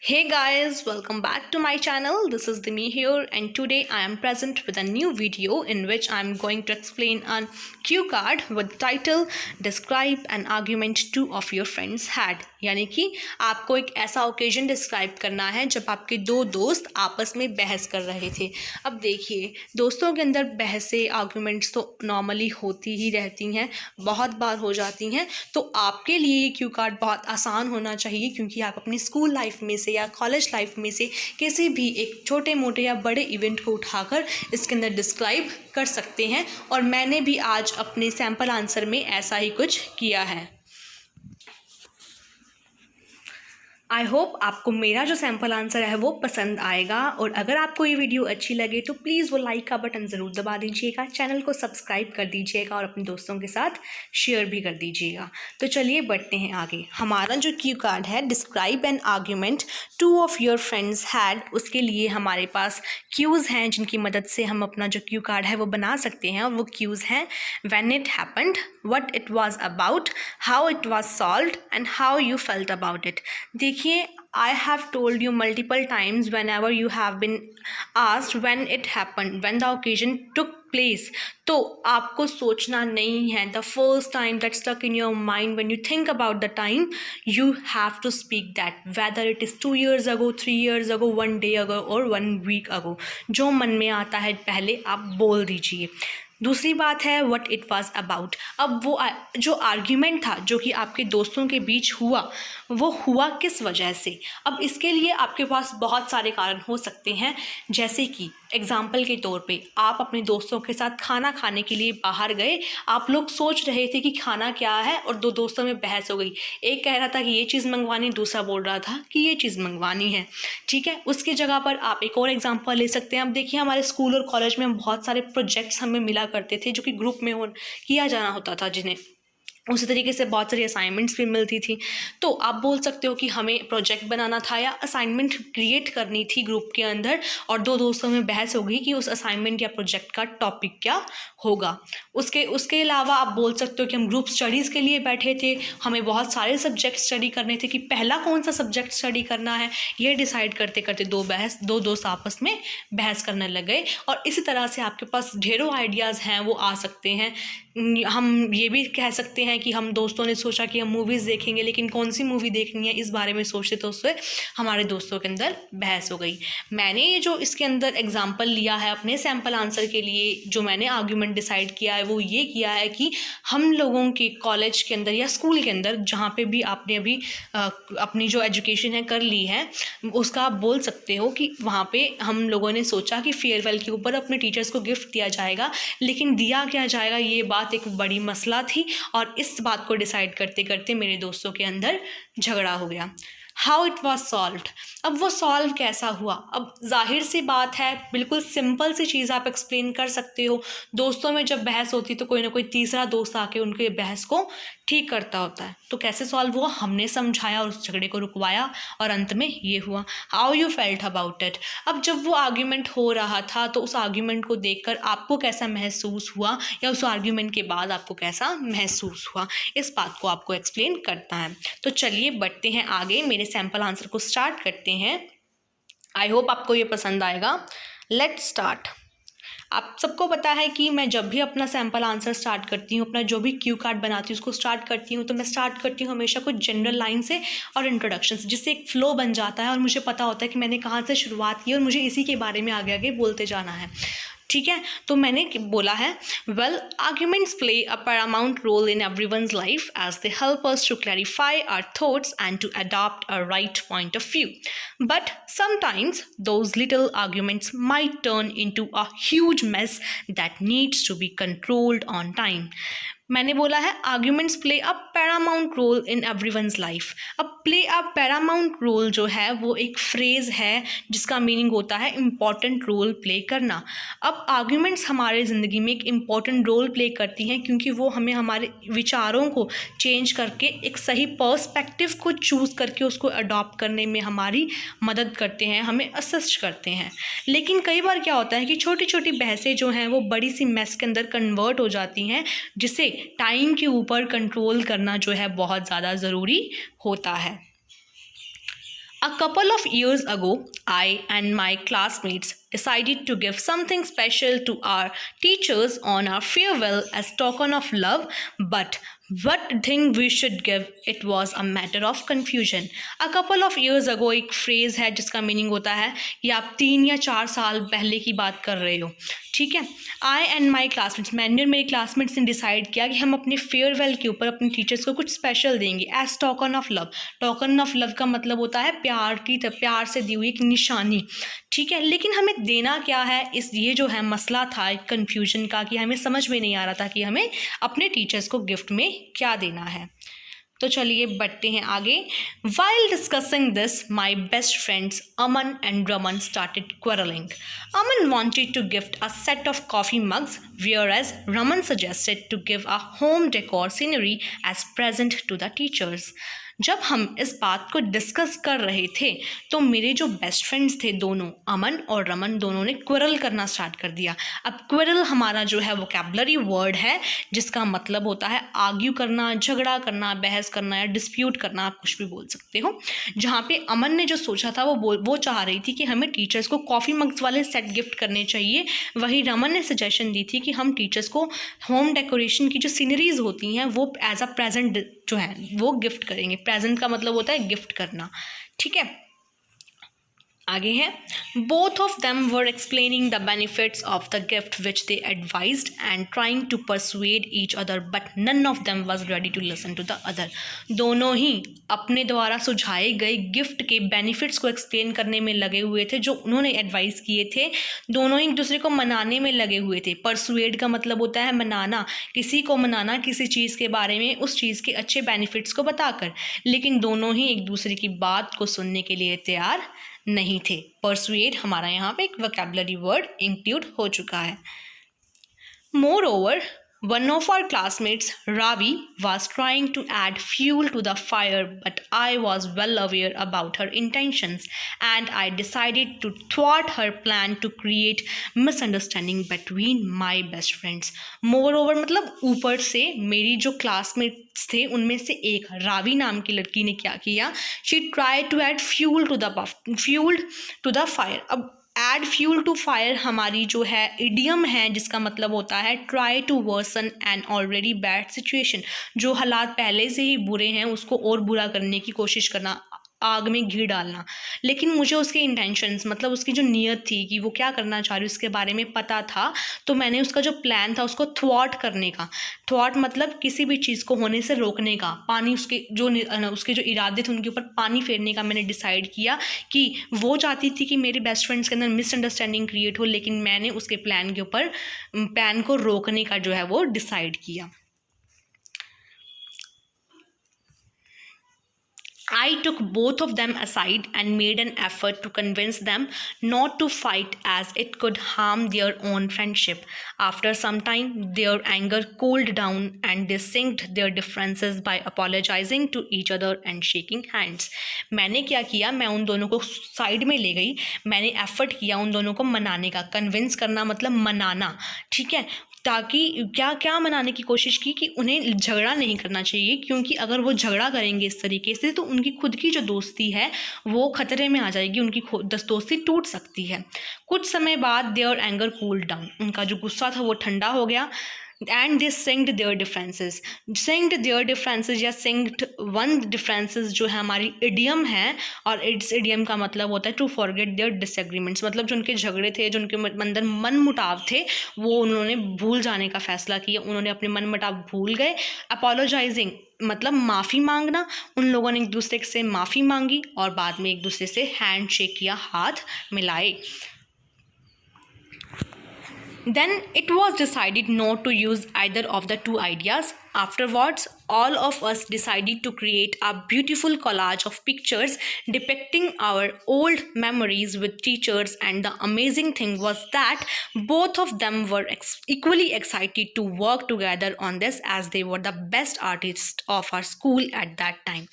Hey guys, welcome back to my channel. This is Dimi here, and today I am present with a new video in which I am going to explain a cue card with title Describe an argument two of your friends had. यानी कि आपको एक ऐसा occasion describe करना है जब आपके दो दोस्त आपस में बहस कर रहे थे। अब देखिए, दोस्तों के अंदर बहसें आर्ग्यूमेंट्स तो नॉर्मली होती ही रहती हैं, बहुत बार हो जाती हैं। तो आपके लिए ये क्यू कार्ड बहुत आसान होना चाहिए, क्योंकि आप अपनी स्कूल लाइफ में से या कॉलेज लाइफ में से किसी भी एक छोटे मोटे या बड़े इवेंट को उठाकर इसके अंदर डिस्क्राइब कर सकते हैं। और मैंने भी आज अपने सैम्पल आंसर में ऐसा ही कुछ किया है। आई होप आपको मेरा जो सैम्पल आंसर है वो पसंद आएगा, और अगर आपको ये वीडियो अच्छी लगे तो प्लीज़ वो लाइक का बटन ज़रूर दबा दीजिएगा, चैनल को सब्सक्राइब कर दीजिएगा और अपने दोस्तों के साथ शेयर भी कर दीजिएगा। तो चलिए बढ़ते हैं आगे। हमारा जो क्यू कार्ड है describe an argument two of your friends had, उसके लिए हमारे पास क्यूज़ हैं जिनकी मदद से हम अपना जो क्यू कार्ड है वो बना सकते हैं। और वो क्यूज़ हैं when it happened, what it was about, how it was solved and how you felt about it. देखिए, I have told you multiple times whenever you have been asked when it happened, when the occasion took place, तो आपको सोचना नहीं है। The first time that stuck in your mind when you think about the time, you have to speak that, whether it is 2 years ago, 3 years ago, 1 day ago or 1 week ago। जो मन में आता है पहले आप बोल दीजिए। दूसरी बात है व्हाट इट वाज अबाउट। अब वो जो आर्ग्यूमेंट था जो कि आपके दोस्तों के बीच हुआ, वो हुआ किस वजह से। अब इसके लिए आपके पास बहुत सारे कारण हो सकते हैं, जैसे कि एग्जाम्पल के तौर पे आप अपने दोस्तों के साथ खाना खाने के लिए बाहर गए, आप लोग सोच रहे थे कि खाना क्या है और दो दोस्तों में बहस हो गई। एक कह रहा था कि ये चीज़ मंगवानी, दूसरा बोल रहा था कि ये चीज़ मंगवानी है। ठीक है, उसकी जगह पर आप एक और एग्जाम्पल ले सकते हैं। अब देखिए, हमारे स्कूल और कॉलेज में बहुत सारे प्रोजेक्ट्स हमें मिला करते थे जो कि ग्रुप में किया जाना होता था, जिन्हें उसी तरीके से बहुत सारी असाइनमेंट्स भी मिलती थी। तो आप बोल सकते हो कि हमें प्रोजेक्ट बनाना था या असाइनमेंट क्रिएट करनी थी ग्रुप के अंदर, और दो दोस्तों में बहस हो गई कि उस असाइनमेंट या प्रोजेक्ट का टॉपिक क्या होगा। उसके अलावा आप बोल सकते हो कि हम ग्रुप स्टडीज़ के लिए बैठे थे, हमें बहुत सारे सब्जेक्ट स्टडी करने थे कि पहला कौन सा सब्जेक्ट स्टडी करना है, ये डिसाइड करते करते दो दोस्त आपस में बहस करने लग गए। और इसी तरह से आपके पास ढेरों आइडियाज़ हैं, वो आ सकते हैं। हम ये भी कह सकते हैं कि हम दोस्तों ने सोचा कि हम मूवीज़ देखेंगे, लेकिन कौन सी मूवी देखनी है इस बारे में सोचते तो उससे हमारे दोस्तों के अंदर बहस हो गई। मैंने ये जो इसके अंदर एग्जांपल लिया है अपने सैम्पल आंसर के लिए, जो मैंने आर्ग्यूमेंट डिसाइड किया है वो ये किया है कि हम लोगों के कॉलेज के अंदर या स्कूल के अंदर, जहाँ पे भी आपने अभी अपनी जो एजुकेशन है कर ली है, उसका आप बोल सकते हो कि वहाँ पर हम लोगों ने सोचा कि फेयरवेल के ऊपर अपने टीचर्स को गिफ्ट दिया जाएगा, लेकिन दिया क्या जाएगा ये बात एक बड़ी मसला थी। और इस बात को डिसाइड करते करते मेरे दोस्तों के अंदर झगड़ा हो गया। हाउ इट वॉज सॉल्व्ड, अब वो सॉल्व कैसा हुआ। अब जाहिर सी बात है, बिल्कुल सिंपल सी चीज़ आप एक्सप्लेन कर सकते हो। दोस्तों में जब बहस होती तो कोई ना कोई तीसरा दोस्त आके उनके बहस को ठीक करता होता है। तो कैसे सॉल्व हुआ, हमने समझाया और उस झगड़े को रुकवाया, और अंत में ये हुआ। How you felt about it, अब जब वो आर्ग्यूमेंट हो रहा था तो उस आर्ग्यूमेंट को देखकर आपको कैसा महसूस हुआ, या उस आर्ग्यूमेंट के बाद आपको कैसा महसूस हुआ, इस बात को आपको एक्सप्लेन करना है। तो चलिए बढ़ते हैं आगे, मेरे सैम्पल आंसर को स्टार्ट करते हैं। आई होप आपको ये पसंद आएगा। Let's start. आप सबको पता है कि मैं जब भी अपना सैम्पल आंसर स्टार्ट करती हूँ, अपना जो भी क्यू कार्ड बनाती हूँ उसको स्टार्ट करती हूँ, तो मैं स्टार्ट करती हूँ हमेशा कुछ जनरल लाइन से और इंट्रोडक्शन से, जिससे एक फ़्लो बन जाता है और मुझे पता होता है कि मैंने कहाँ से शुरुआत की और मुझे इसी के बारे में आगे आगे बोलते जाना है। ठीक है, तो मैंने बोला है well arguments play a paramount role in everyone's life as they help us to clarify our thoughts and to adopt a right point of view, but sometimes those little arguments might turn into a huge mess that needs to be controlled on time। मैंने बोला है arguments play a paramount role in everyone's life. अब play a paramount role जो है वो एक phrase है जिसका मीनिंग होता है इम्पॉर्टेंट रोल प्ले करना। अब आर्ग्यूमेंट्स हमारे ज़िंदगी में एक इम्पॉर्टेंट रोल प्ले करती हैं, क्योंकि वो हमें हमारे विचारों को चेंज करके एक सही पर्सपेक्टिव को चूज़ करके उसको अडॉप्ट करने में हमारी मदद करते हैं, हमें असिस्ट करते हैं। लेकिन कई बार क्या होता है कि छोटी छोटी बहसें जो हैं वो बड़ी सी मैस के अंदर कन्वर्ट हो जाती हैं, जिसे टाइम के ऊपर कंट्रोल करना जो है बहुत ज़्यादा ज़रूरी होता है। A couple of years ago, I and my classmates decided to give something special to our teachers on our farewell as token of love, but what thing we should give, it was a matter of confusion. A couple of years ago एक phrase है जिसका meaning होता है कि आप 3 या 4 साल पहले की बात कर रहे हो, ठीक है। आई एंड माई क्लासमेट्स, मैंने और मेरे क्लासमेट्स ने डिसाइड किया कि हम अपने फेयरवेल के ऊपर अपने टीचर्स को कुछ स्पेशल देंगे as token of love. Token of love का मतलब होता है प्यार से दी हुई एक निशानी, ठीक है। लेकिन हमें देना क्या है, इस ये जो है मसला था एक कन्फ्यूजन का कि हमें समझ में नहीं आ रहा था कि हमें अपने टीचर्स को गिफ्ट में क्या देना है। तो चलिए बढ़ते हैं आगे। While discussing this, my best friends Aman and Raman started quarreling. Aman wanted to gift a set of coffee mugs, whereas Raman suggested to give a home decor scenery as present to the teachers. जब हम इस बात को discuss कर रहे थे तो मेरे जो बेस्ट फ्रेंड्स थे दोनों, अमन और रमन, दोनों ने क्वेरल करना स्टार्ट कर दिया। अब क्वेरल हमारा जो है वोकैबुलरी वर्ड है जिसका मतलब होता है आर्ग्यू करना, झगड़ा करना, बहस करना या डिस्प्यूट करना, आप कुछ भी बोल सकते हो। जहाँ पे अमन ने जो सोचा था वो चाह रही थी कि हमें टीचर्स को कॉफ़ी मग्स वाले सेट गिफ्ट करने चाहिए, वहीं रमन ने सजेशन दी थी कि हम टीचर्स को होम डेकोरेशन की जो सीनरीज होती हैं वो एज अ प्रेजेंट जो है वो गिफ्ट करेंगे। प्रेजेंट का मतलब होता है गिफ्ट करना, ठीक है। आगे है, both of them were explaining the benefits of the gift which they advised and trying to persuade each other but none of them was ready to listen to the other. दोनों ही अपने द्वारा सुझाए गए गिफ्ट के benefits को explain करने में लगे हुए थे जो उन्होंने एडवाइस किए थे। दोनों ही एक दूसरे को मनाने में लगे हुए थे। परसुएड का मतलब होता है मनाना, किसी को मनाना किसी चीज़ के बारे में, उस चीज़ के अच्छे बेनिफिट्स को बताकर, लेकिन दोनों ही एक दूसरे की बात को सुनने के लिए तैयार नहीं थे। परसुएड हमारा यहाँ पे एक वोकैबुलरी वर्ड इंक्लूड हो चुका है। Moreover, one of our classmates, Ravi, was trying to add fuel to the fire, but I was well aware about her intentions, and I decided to thwart her plan to create misunderstanding between my best friends. Moreover मतलब ऊपर से मेरी जो classmates थे उनमें से एक रावी नाम की लड़की ने क्या किया, she tried to add fuel to the fire। अब एड फ्यूल टू फायर हमारी जो है इडियम है जिसका मतलब होता है try to worsen an already bad situation. जो हालात पहले से ही बुरे हैं उसको और बुरा करने की कोशिश करना, आग में घी डालना। लेकिन मुझे उसके इंटेंशंस मतलब उसकी जो नीयत थी कि वो क्या करना चाह रही उसके बारे में पता था, तो मैंने उसका जो प्लान था उसको थ्वाट करने का। थ्वाट मतलब किसी भी चीज़ को होने से रोकने का, पानी उसके जो इरादे थे उनके ऊपर पानी फेरने का मैंने डिसाइड किया कि वो चाहती थी कि मेरे बेस्ट फ्रेंड्स के अंदर मिसअंडरस्टैंडिंग क्रिएट हो, लेकिन मैंने उसके प्लान के ऊपर प्लान को रोकने का जो है वो डिसाइड किया। I took both of them aside and made an effort to convince them not to fight as it could harm their own friendship. After some time, their anger cooled down and they synced their differences by apologizing to each other and shaking hands. मैंने क्या किया, मैं उन दोनों को side में ले गई, मैंने एफर्ट किया उन दोनों को मनाने का। कन्विंस करना मतलब मनाना, ठीक है। ताकि क्या मनाने की कोशिश की कि उन्हें झगड़ा नहीं करना चाहिए, क्योंकि अगर वो झगड़ा करेंगे इस तरीके से तो उनकी खुद की जो दोस्ती है वो खतरे में आ जाएगी, उनकी दोस्ती टूट सकती है। कुछ समय बाद देयर एंगर कूल्ड डाउन, उनका जो गुस्सा था वो ठंडा हो गया। And they synced there differences, या सिंक्ड वन डिफरेंसेस जो है हमारी इडियम है, और इट्स इडियम का मतलब होता है टू फॉरगेट देयर डिसएग्रीमेंट्स। मतलब जो उनके झगड़े थे, जो उनके अंदर मन मुटाव थे, वो उन्होंने भूल जाने का फैसला किया, उन्होंने अपने मन मुटाव भूल गए। अपोलोजाइजिंग मतलब माफ़ी मांगना, उन लोगों ने एक दूसरे से माफ़ी मांगी और बाद में एक दूसरे से हैंड शेक किया, हाथ मिलाए। Then it was decided not to use either of the two ideas. Afterwards, all of us decided to create a beautiful collage of pictures depicting our old memories with teachers, and the amazing thing was that both of them were equally excited to work together on this as they were the best artists of our school at that time.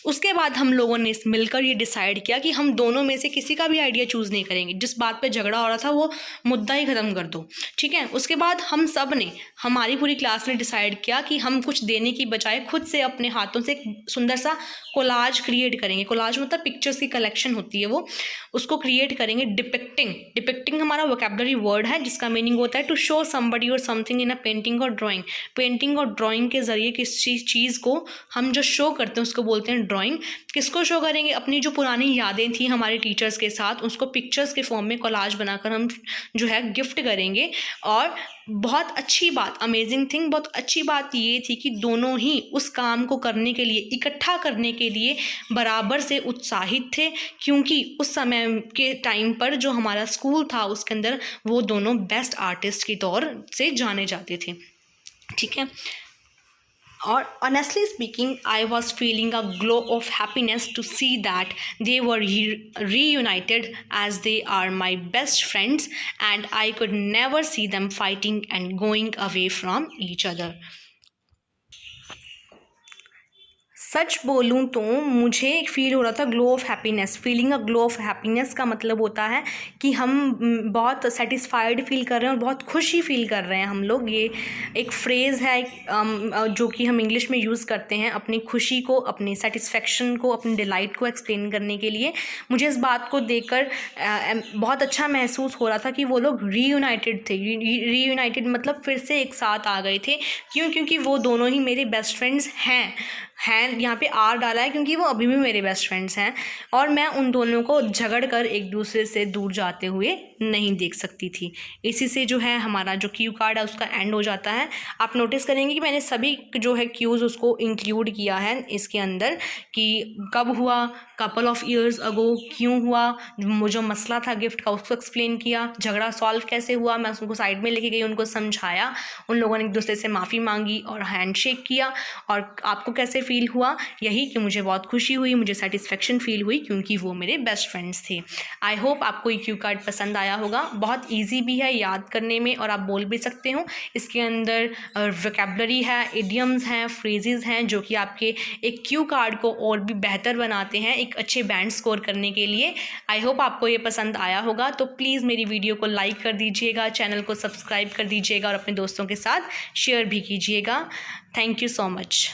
उसके बाद हम लोगों ने मिलकर ये decide किया कि हम दोनों में से किसी का भी आइडिया चूज़ नहीं करेंगे, जिस बात पे झगड़ा हो रहा था वो मुद्दा ही ख़त्म कर दो, ठीक है। उसके बाद हम सब ने, हमारी पूरी क्लास ने डिसाइड किया कि हम कुछ देने की बजाय खुद से अपने हाथों से एक सुंदर सा कोलाज क्रिएट करेंगे। कोलाज मतलब पिक्चर्स की कलेक्शन होती है वो, उसको क्रिएट करेंगे। डिपिक्टिंग हमारा वोकैबुलरी वर्ड है जिसका मीनिंग होता है टू शो समबडी और समथिंग इन अ पेंटिंग और ड्राइंग। पेंटिंग और ड्राइंग के ज़रिए किसी चीज़ को हम जो शो करते हैं उसको बोलते हैं ड्राइंग। किसको शो करेंगे? अपनी जो पुरानी यादें थी हमारे टीचर्स के साथ, उसको पिक्चर्स के फॉर्म में कोलाज बनाकर हम जो है गिफ्ट करेंगे। और बहुत अच्छी बात, अमेजिंग थिंग, बहुत अच्छी बात ये थी कि दोनों ही उस काम को करने के लिए, इकट्ठा करने के लिए बराबर से उत्साहित थे, क्योंकि उस समय के टाइम पर जो हमारा स्कूल था उसके अंदर वो दोनों बेस्ट आर्टिस्ट के तौर से जाने जाते थे। ठीक है। और honestly speaking I was feeling a glow of happiness to see that they were reunited as they are my best friends and I could never see them fighting and going away from each other. सच बोलूँ तो मुझे एक feel हो रहा था glow of happiness. Feeling a glow of happiness का मतलब होता है कि हम बहुत सेटिस्फाइड फील कर रहे हैं और बहुत खुशी फील कर रहे हैं हम लोग। ये एक फ्रेज़ है जो कि हम इंग्लिश में यूज़ करते हैं अपनी खुशी को, अपनी सेटिस्फेक्शन को, अपनी डिलाइट को एक्सप्लेन करने के लिए। मुझे इस बात को देखकर बहुत अच्छा महसूस हो रहा था कि वो लोग रीयूनाइटेड थे। रीयूनाइटेड मतलब फिर से एक साथ आ गए थे। क्यों? क्योंकि वो दोनों ही मेरे बेस्ट फ्रेंड्स हैं। यहाँ पे आर डाला है क्योंकि वो अभी भी मेरे बेस्ट फ्रेंड्स हैं और मैं उन दोनों को झगड़ कर एक दूसरे से दूर जाते हुए नहीं देख सकती थी। इसी से जो है हमारा जो क्यू कार्ड है उसका एंड हो जाता है। आप नोटिस करेंगे कि मैंने सभी जो है क्यूज़ उसको इंक्लूड किया है इसके अंदर कि कब हुआ, कपल ऑफ ईयर्स अगो, क्यों हुआ, जो मसला था गिफ्ट का उसको एक्सप्लेन किया, झगड़ा सॉल्व कैसे हुआ, मैं उनको साइड में लेके गई, उनको समझाया, उन लोगों ने एक दूसरे से माफ़ी मांगी और हैंडशेक किया। और आपको कैसे फ़ील हुआ? यही कि मुझे बहुत खुशी हुई, मुझे सेटिस्फेक्शन फ़ील हुई क्योंकि वो मेरे बेस्ट फ्रेंड्स थे। आई होप आपको ये क्यू कार्ड पसंद आया होगा। बहुत ईजी भी है याद करने में और आप बोल भी सकते हो। इसके अंदर वोकैबुलरी है, इडियम्स हैं, फ्रेजेस हैं जो कि आपके एक क्यू कार्ड को और भी बेहतर बनाते हैं एक अच्छे बैंड स्कोर करने के लिए। आई होप आपको ये पसंद आया होगा। तो प्लीज़ मेरी वीडियो को लाइक कर दीजिएगा, चैनल को सब्सक्राइब कर दीजिएगा और अपने दोस्तों के साथ शेयर भी कीजिएगा। Thank you so much.